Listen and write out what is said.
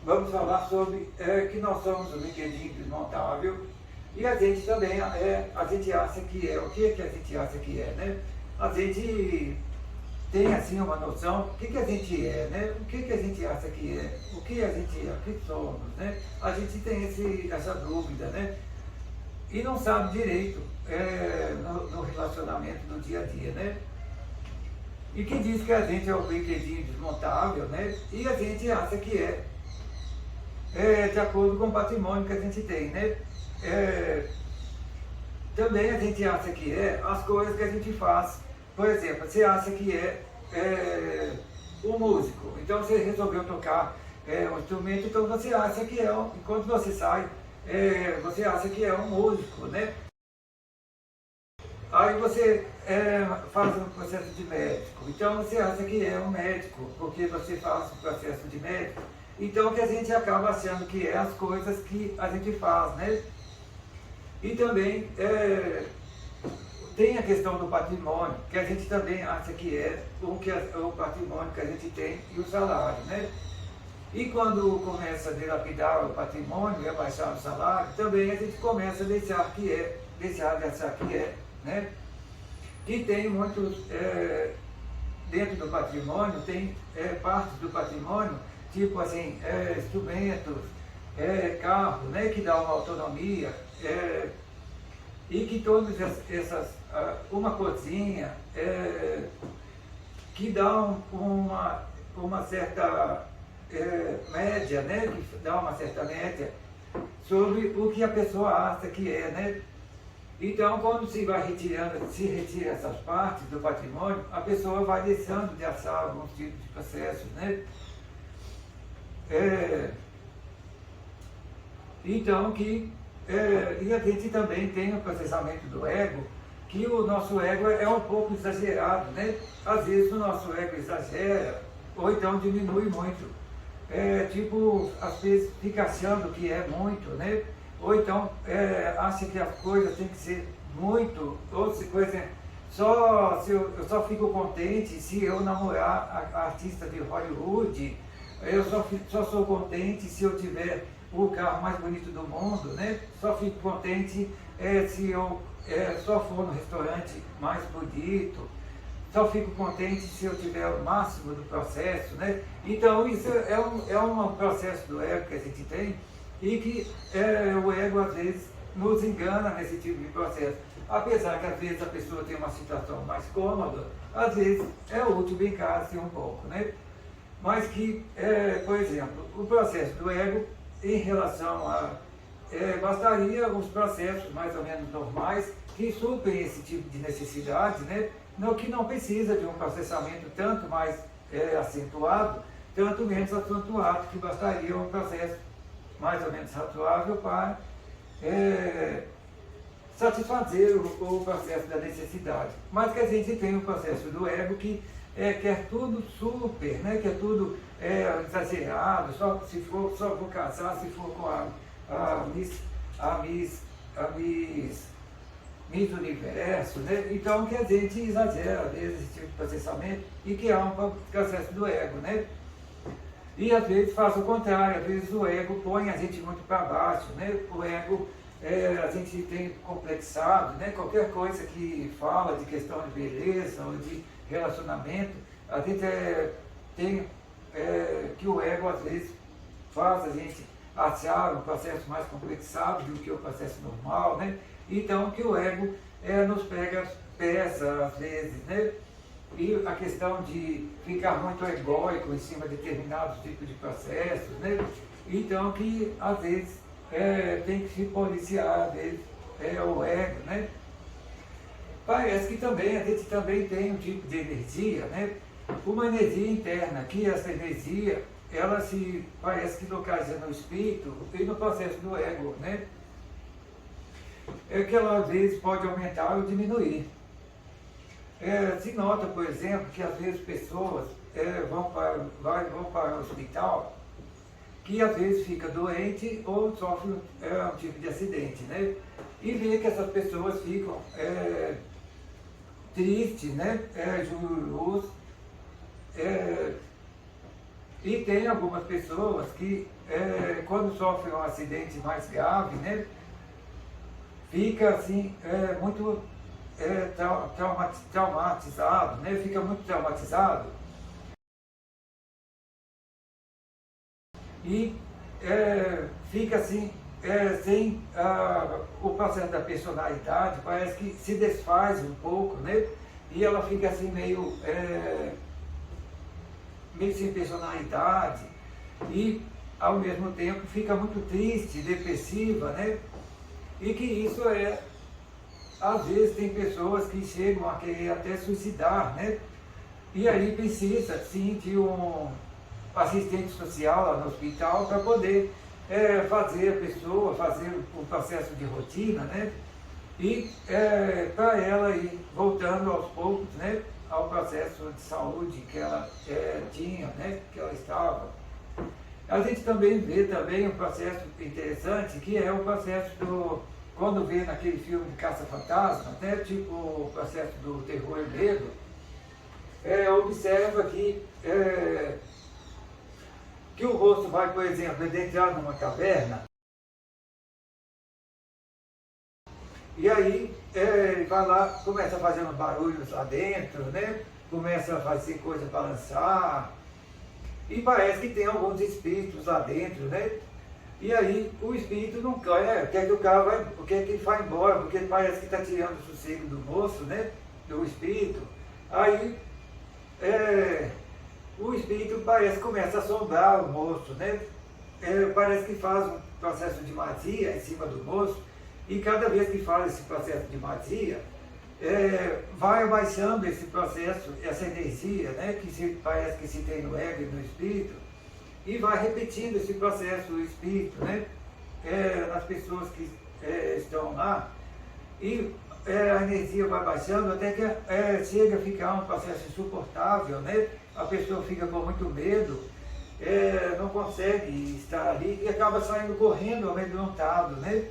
vamos falar sobre que nós somos um brinquedinho desmontável e a gente também, a gente acha que é. O que é que a gente acha que é, né? A gente tem assim uma noção do que a gente é, né? O que a gente acha que é, o que a gente é, o que somos, né? A gente tem essa dúvida, né? E não sabe direito no relacionamento do dia a dia, né? E que diz que a gente é um brinquedinho desmontável, né? E a gente acha que de acordo com o patrimônio que a gente tem, né? Também a gente acha que as coisas que a gente faz. Por exemplo, você acha que um músico, então você resolveu tocar um instrumento, então você acha que enquanto você sai, você acha que é um músico, né? Aí você faz um processo de médico, então você acha que é um médico, porque você faz o processo de médico. Então que a gente acaba achando que é as coisas que a gente faz, né? E também tem a questão do patrimônio, que a gente também acha que é o patrimônio que a gente tem e o salário, né? E quando começa a dilapidar o patrimônio e a baixar o salário, também a gente começa a deixar de achar que né? E tem muitos, dentro do patrimônio, tem partes do patrimônio, tipo assim, instrumentos, carro, né? Que dá uma autonomia, e que todas essas, uma cozinha, que dá uma certa média, né? Que dá uma certa média sobre o que a pessoa acha que é, né? Então, quando se retira essas partes do patrimônio, a pessoa vai deixando de achar alguns tipos de processos, né? Então, e a gente também tem o processamento do ego, que o nosso ego é um pouco exagerado, né? Às vezes o nosso ego exagera, ou então diminui muito. Tipo, às vezes fica achando que é muito, né? Ou então acha que as coisas têm que ser muito, ou se coisa, eu só fico contente se eu namorar a artista de Hollywood, eu só sou contente se eu tiver o carro mais bonito do mundo, né? Só fico contente se eu só for no restaurante mais bonito, só fico contente se eu tiver o máximo do processo, né? Então isso é um processo do ego que a gente tem e que o ego às vezes nos engana nesse tipo de processo. Apesar que às vezes a pessoa tem uma situação mais cômoda, às vezes é útil brincar-se um pouco, né? Mas que, por exemplo, o processo do ego em relação bastaria os processos mais ou menos normais que suprem esse tipo de necessidade, né? No que não precisa de um processamento tanto mais acentuado, tanto menos acentuado, que bastaria um processo mais ou menos razoável para satisfazer o processo da necessidade. Mas que a gente tem um processo do ego que quer tudo super, né? Quer tudo exagerado, só vou casar se for com a Miss Universo, né? Então que a gente exagera às vezes esse tipo de processamento e que há um processo do ego, né? E às vezes faz o contrário, às vezes o ego põe a gente muito para baixo, né? O ego a gente tem complexado, né? Qualquer coisa que fala de questão de beleza ou de relacionamento, a gente tem que o ego às vezes faz a gente achar um processo mais complexado do que o processo normal, né? Então que o ego nos pesa às vezes, né? E a questão de ficar muito egóico em cima de determinados tipos de processos, né? Então que às vezes tem que se policiar, às vezes o ego, né? Parece que também a gente também tem um tipo de energia, né? Uma energia interna, que essa energia ela parece que localiza no espírito e no processo do ego, né? Que ela às vezes pode aumentar ou diminuir. Se nota, por exemplo, que às vezes pessoas vão para o hospital que às vezes fica doente ou sofre um tipo de acidente, né? E vê que essas pessoas ficam tristes, né? Juros, E tem algumas pessoas que, quando sofrem um acidente mais grave, né, fica assim, muito traumatizado, né, fica muito traumatizado e fica assim, sem o processo da personalidade, parece que se desfaz um pouco, né, e ela fica assim meio sem personalidade e ao mesmo tempo fica muito triste, depressiva, né? E que isso às vezes tem pessoas que chegam a querer até suicidar, né? E aí precisa sim de um assistente social lá no hospital para poder fazer a pessoa, fazer o processo de rotina, né? E para ela ir voltando aos poucos, né, ao processo de saúde que ela tinha, né, que ela estava. A gente também vê também um processo interessante, que é o processo quando vê naquele filme de Caça-Fantasma, né, tipo o processo do terror e medo, observa que o rosto vai, por exemplo, adentrar numa caverna. E aí ele vai lá, começa fazendo barulhos lá dentro, né? Começa a fazer coisa balançar. E parece que tem alguns espíritos lá dentro, né? E aí o espírito não quer que o cara vai, quer que ele vá embora, porque parece que está tirando o sossego do moço, né? Do espírito. Aí o espírito parece que começa a assombrar o moço, né? Parece que faz um processo de magia em cima do moço. E cada vez que faz esse processo de magia, vai abaixando esse processo, essa energia, né, parece que se tem no ego e no espírito, e vai repetindo esse processo, o espírito, né, nas pessoas que estão lá, e a energia vai baixando até que chega a ficar um processo insuportável, né, a pessoa fica com muito medo, não consegue estar ali e acaba saindo correndo amedrontado, né?